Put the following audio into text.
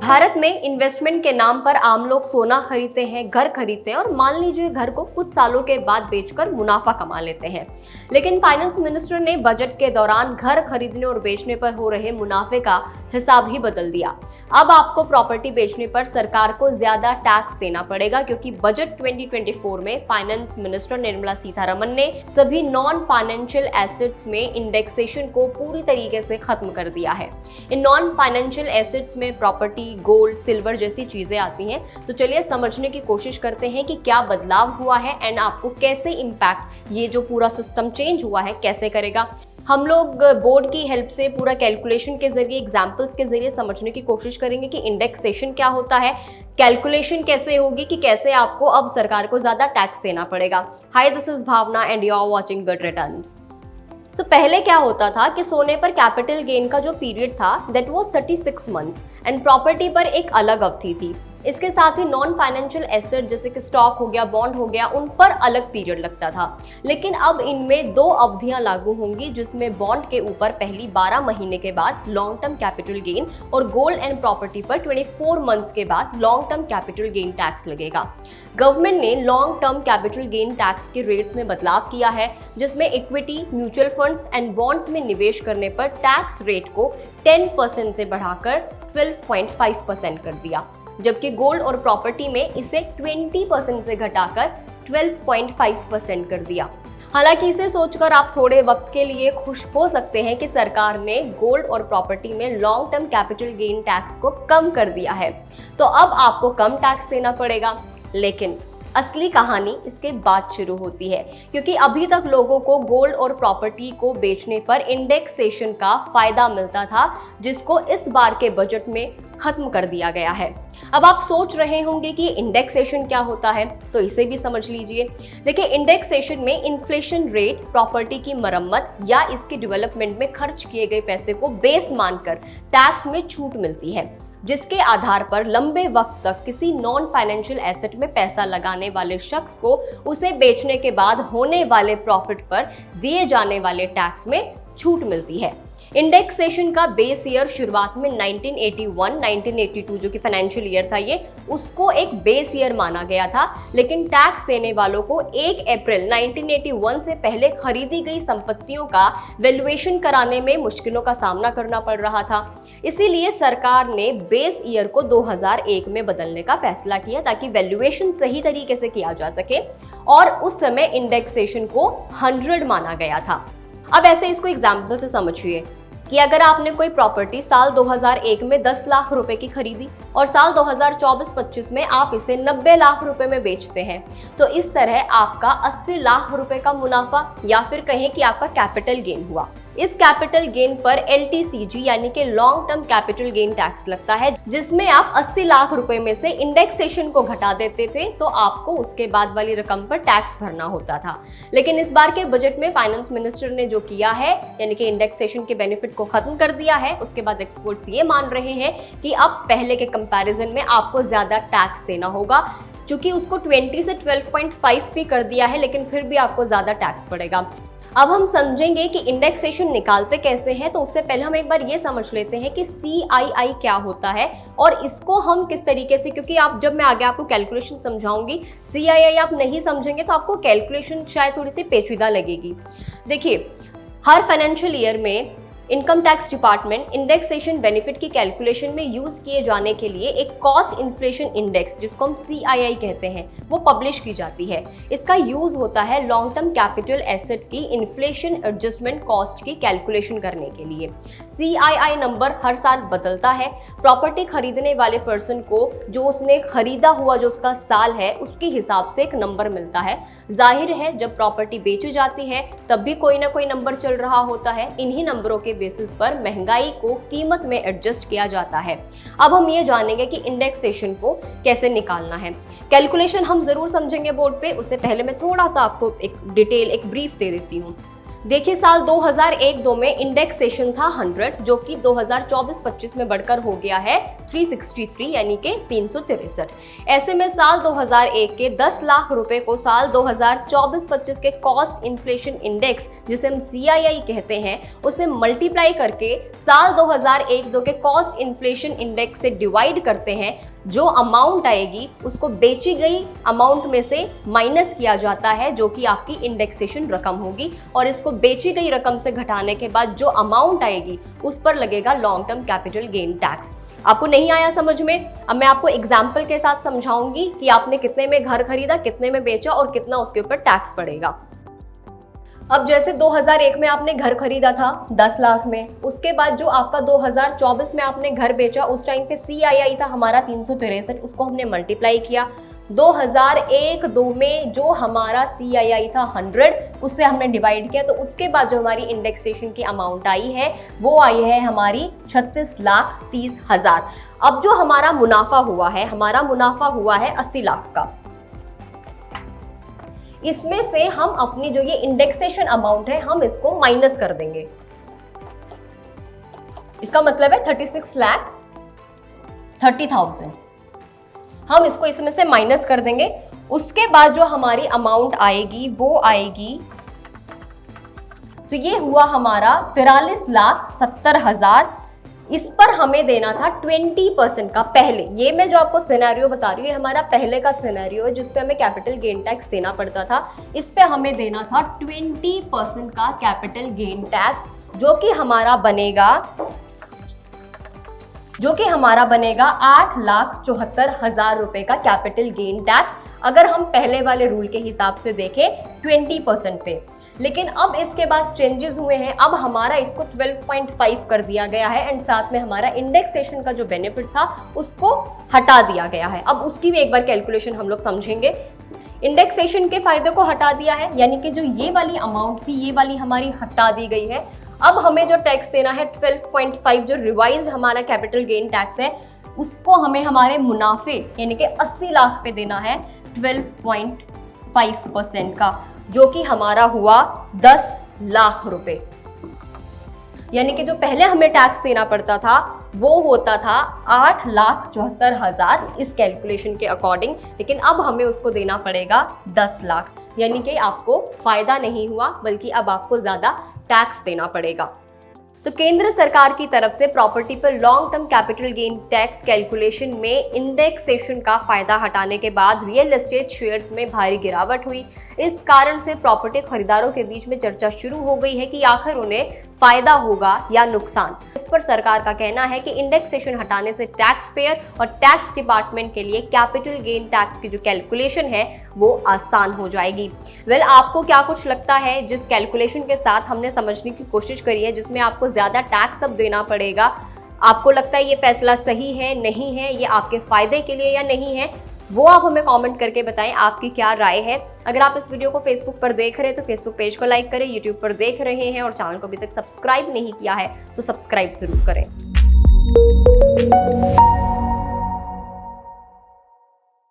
भारत में इन्वेस्टमेंट के नाम पर आम लोग सोना खरीदते हैं, घर खरीदते हैं और मान लीजिए घर को कुछ सालों के बाद बेचकर मुनाफा कमा लेते हैं। लेकिन फाइनेंस मिनिस्टर ने बजट के दौरान घर खरीदने और बेचने पर हो रहे मुनाफे का हिसाब ही बदल दिया। अब आपको प्रॉपर्टी बेचने पर सरकार को ज्यादा टैक्स देना पड़ेगा, क्योंकि बजट 2024 में फाइनेंस मिनिस्टर निर्मला सीतारमण ने सभी नॉन फाइनेंशियल एसेट्स में इंडेक्सेशन को पूरी तरीके से खत्म कर दिया है। इन नॉन फाइनेंशियल एसेट्स में प्रॉपर्टी, गोल्ड, सिल्वर जैसी चीजें आती हैं। तो चलिए समझने की कोशिश करते हैं कि क्या बदलाव हुआ है एंड आपको कैसे इम्पैक्ट ये जो पूरा सिस्टम चेंज हुआ है कैसे करेगा। हम लोग बोर्ड की हेल्प से पूरा कैलकुलेशन के जरिए, एग्जाम्पल्स के जरिए समझने की कोशिश करेंगे कि इंडेक्सेशन क्या होता है, कैलकुलेशन कैसे होगी, कि कैसे आपको अब सरकार को ज्यादा टैक्स देना पड़ेगा। Hi, this is Bhavana and you are watching Good Returns. तो पहले क्या होता था कि सोने पर कैपिटल गेन का जो पीरियड था that was 36 months and property पर एक अलग अवधि थी। इसके साथ ही नॉन फाइनेंशियल एसेट जैसे कि स्टॉक हो गया, बॉन्ड हो गया, उन पर अलग पीरियड लगता था। लेकिन अब इनमें दो अवधियां लागू होंगी, जिसमें बॉन्ड के ऊपर पहली 12 महीने के बाद लॉन्ग टर्म कैपिटल गेन और गोल्ड एंड प्रॉपर्टी पर 24 मंथ्स के बाद long term capital gain tax लगेगा। गवर्नमेंट ने long term capital gain tax के रेट्स में बदलाव किया है, जिसमें equity, mutual funds and bonds में निवेश करने पर टैक्स रेट को 10% से बढ़ाकर 12.5% कर दिया, जबकि गोल्ड और प्रॉपर्टी में इसे 20% से घटाकर 12.5% कर दिया। हालांकि इसे सोचकर आप थोड़े वक्त के लिए खुश हो सकते हैं कि सरकार ने गोल्ड और प्रॉपर्टी में long term capital gain tax को कम कर दिया है, तो अब आपको कम टैक्स देना पड़ेगा। लेकिन असली कहानी इसके बाद शुरू होती है, क्योंकि अभी तक लोगों को गोल्ड और प्रॉपर्टी को बेचने पर इंडेक्सेशन का फायदा मिलता था, जिसको इस बार के बजट में खत्म कर दिया गया है। अब आप सोच रहे होंगे कि इंडेक्सेशन क्या होता है, तो इसे भी समझ लीजिए। देखिए, इंडेक्सेशन में इन्फ्लेशन रेट प्रॉपर्टी की मरम्मत या इसके डेवलपमेंट में खर्च किए गए पैसे को बेस मानकर टैक्स में छूट मिलती है, जिसके आधार पर लंबे वक्त तक किसी नॉन फाइनेंशियल एसेट में पैसा लगाने वाले शख्स को उसे बेचने के बाद होने वाले प्रॉफिट पर दिए जाने वाले टैक्स में छूट मिलती है। इंडेक्सेशन का बेस ईयर शुरुआत में 1981-1982 जो कि फाइनेंशियल ईयर था, ये उसको एक बेस ईयर माना गया था। लेकिन टैक्स देने वालों को 1 अप्रैल 1981 से पहले खरीदी गई संपत्तियों का वैल्यूएशन कराने में मुश्किलों का सामना करना पड़ रहा था। इसीलिए सरकार ने बेस ईयर को 2001 में बदलने का फैसला किया, ताकि वैल्यूएशन सही तरीके से किया जा सके। और उस समय इंडेक्सेशन को 100 माना गया था। अब ऐसे इसको एग्जाम्पल से समझिए कि अगर आपने कोई प्रॉपर्टी साल 2001 में 10 लाख रुपए की खरीदी और साल 2024-25 में आप इसे 90 लाख रुपए में बेचते हैं, तो इस तरह आपका 80 लाख रुपए का मुनाफा या फिर कहें कि आपका कैपिटल गेन हुआ। इस कैपिटल गेन पर LTCG यानी कि long term capital gain tax लगता है, जिसमें आप 80 लाख रुपए में से इंडेक्सेशन को घटा देते थे, तो आपको उसके बाद वाली रकम पर टैक्स भरना होता था। लेकिन इस बार के बजट में फाइनेंस मिनिस्टर ने जो किया है, यानी कि इंडेक्सेशन के बेनिफिट को खत्म कर दिया है। उसके बाद एक्सपर्ट्स ये मान रहे हैं कि अब पहले के कंपैरिजन में आपको ज्यादा टैक्स देना होगा, क्योंकि उसको 20 से 12.5 भी कर दिया है, लेकिन फिर भी आपको ज्यादा टैक्स पड़ेगा। अब हम समझेंगे कि इंडेक्सेशन निकालते कैसे हैं, तो उससे पहले हम एक बार ये समझ लेते हैं कि CII क्या होता है और इसको हम किस तरीके से, क्योंकि आप जब मैं आगे आपको कैलकुलेशन समझाऊंगी, CII आप नहीं समझेंगे तो आपको कैलकुलेशन शायद थोड़ी सी पेचीदा लगेगी। देखिए, हर फाइनेंशियल ईयर में income tax department indexation benefit की कैलकुलेशन में यूज किए जाने के लिए एक कॉस्ट इन्फ्लेशन इंडेक्स, जिसको हम CII कहते हैं, वो पब्लिश की जाती है। इसका यूज होता है लॉन्ग टर्म कैपिटल एसेट की इन्फ्लेशन एडजस्टमेंट कॉस्ट की कैलकुलेशन करने के लिए। CII नंबर हर साल बदलता है। प्रॉपर्टी खरीदने वाले पर्सन को जो उसने खरीदा हुआ जो उसका साल है, उसके हिसाब से एक नंबर मिलता है। जाहिर है, जब प्रॉपर्टी बेची जाती है तब भी कोई ना कोई नंबर चल रहा होता है। इन्हीं नंबरों के बेसिस पर महंगाई को कीमत में एडजस्ट किया जाता है। अब हम ये जानेंगे कि इंडेक्सेशन को कैसे निकालना है। कैलकुलेशन हम जरूर समझेंगे बोर्ड पे, उससे पहले मैं थोड़ा सा आपको एक डिटेल, एक ब्रीफ दे देती हूँ। देखिए, साल 2001-2 में इंडेक्सेशन था 100, जो कि 2024-25 में बढ़कर हो गया है 363, यानी कि 363। ऐसे में साल 2001 के 10 लाख रुपए को साल 2024-25 के कॉस्ट इन्फ्लेशन इंडेक्स, जिसे हम CII कहते हैं, उसे मल्टीप्लाई करके साल 2001-2 के कॉस्ट इन्फ्लेशन इंडेक्स से डिवाइड करते हैं। जो अमाउंट आएगी उसको बेची गई अमाउंट में से माइनस किया जाता है, जो कि आपकी इंडेक्सेशन रकम होगी, और इसको बेची गई रकम से घटाने के बाद जो अमाउंट आएगी उस पर लगेगा long term capital gain tax. आपको नहीं आया समझ में? अब मैं आपको एग्जाम्पल के साथ समझाऊंगी कि आपने कितने में घर खरीदा, कितने में बेचा और कितना उसके ऊपर टैक्स पड़ेगा। अब जैसे 2001 में आपने घर खरीदा था 10 लाख में, उसके बाद जो आपका 2024 में आपने घर बेचा, उस टाइम पे CII था हमारा 363, उसको हमने मल्टीप्लाई किया। 2001-2 में जो हमारा CII था 100, उससे हमने डिवाइड किया, तो उसके बाद जो हमारी इंडेक्सेशन की अमाउंट आई है वो आई है हमारी 36,30,000। अब जो हमारा मुनाफा हुआ है, हमारा मुनाफा हुआ है 80 लाख का। इसमें से हम अपनी जो ये इंडेक्सेशन अमाउंट है, हम इसको माइनस कर देंगे। इसका मतलब है 36,30,000। हम इसको इसमें से माइनस कर देंगे। उसके बाद जो हमारी अमाउंट आएगी वो आएगी, तो ये हुआ हमारा 43,70,000। इस पर हमें देना था 20% का। पहले ये मैं जो आपको सिनेरियो बता रही हूँ, ये हमारा पहले का सिनेरियो है जिसपे हमें कैपिटल गेन टैक्स देना पड़ता था। इस पे हमें देना था 20% का कैपिटल गेन टैक्स, जो कि हमारा बनेगा 8,74,000 रुपए का कैपिटल गेन टैक्स, अगर हम पहले वाले रूल के हिसाब से देखें 20% पे। लेकिन अब इसके बाद चेंजेस हुए हैं। अब हमारा इसको 12.5 कर दिया गया है, एंड साथ में हमारा इंडेक्सेशन का जो बेनिफिट था उसको हटा दिया गया है। अब उसकी भी एक बार कैलकुलेशन हम लोग समझेंगे। इंडेक्सेशन के फायदे को हटा दिया है, यानी कि जो ये वाली अमाउंट थी ये वाली हमारी हटा दी गई है। अब हमें जो टैक्स देना है 12.5, जो रिवाइज्ड हमारा कैपिटल गेन टैक्स है, उसको हमें हमारे मुनाफे यानी कि 80 लाख पे देना है 12.5% का, जो कि हमारा हुआ 10 लाख रुपए। यानी कि जो पहले हमें टैक्स देना पड़ता था वो होता था 8,74,000 इस कैलकुलेशन के अकॉर्डिंग, लेकिन अब हमें उसको देना पड़ेगा 10 लाख। यानी कि आपको फायदा नहीं हुआ, बल्कि अब आपको ज्यादा टैक्स देना पड़ेगा। तो केंद्र सरकार की तरफ से प्रॉपर्टी पर long term capital gain tax calculation में इंडेक्सेशन का फायदा हटाने के बाद रियल एस्टेट शेयर्स में भारी गिरावट हुई। इस कारण से प्रॉपर्टी खरीदारों के बीच में चर्चा शुरू हो गई है कि आखिर उन्हें फायदा होगा या नुकसान। इस पर सरकार का कहना है कि इंडेक्सेशन हटाने से टैक्स पेयर और टैक्स डिपार्टमेंट के लिए कैपिटल गेन टैक्स की जो कैलकुलेशन है वो आसान हो जाएगी। आपको क्या कुछ लगता है जिस कैलकुलेशन के साथ हमने समझने की कोशिश करी है, जिसमें आपको ज्यादा टैक्स अब देना पड़ेगा, आपको लगता है ये फैसला सही है, नहीं है, ये आपके फायदे के लिए या नहीं है? वो आप हमें कमेंट करके बताएं आपकी क्या राय है। अगर आप इस वीडियो को फेसबुक पर देख रहे हैं तो फेसबुक पेज को लाइक करें, यूट्यूब पर देख रहे हैं और चैनल को अभी तक सब्सक्राइब नहीं किया है तो सब्सक्राइब जरूर करें।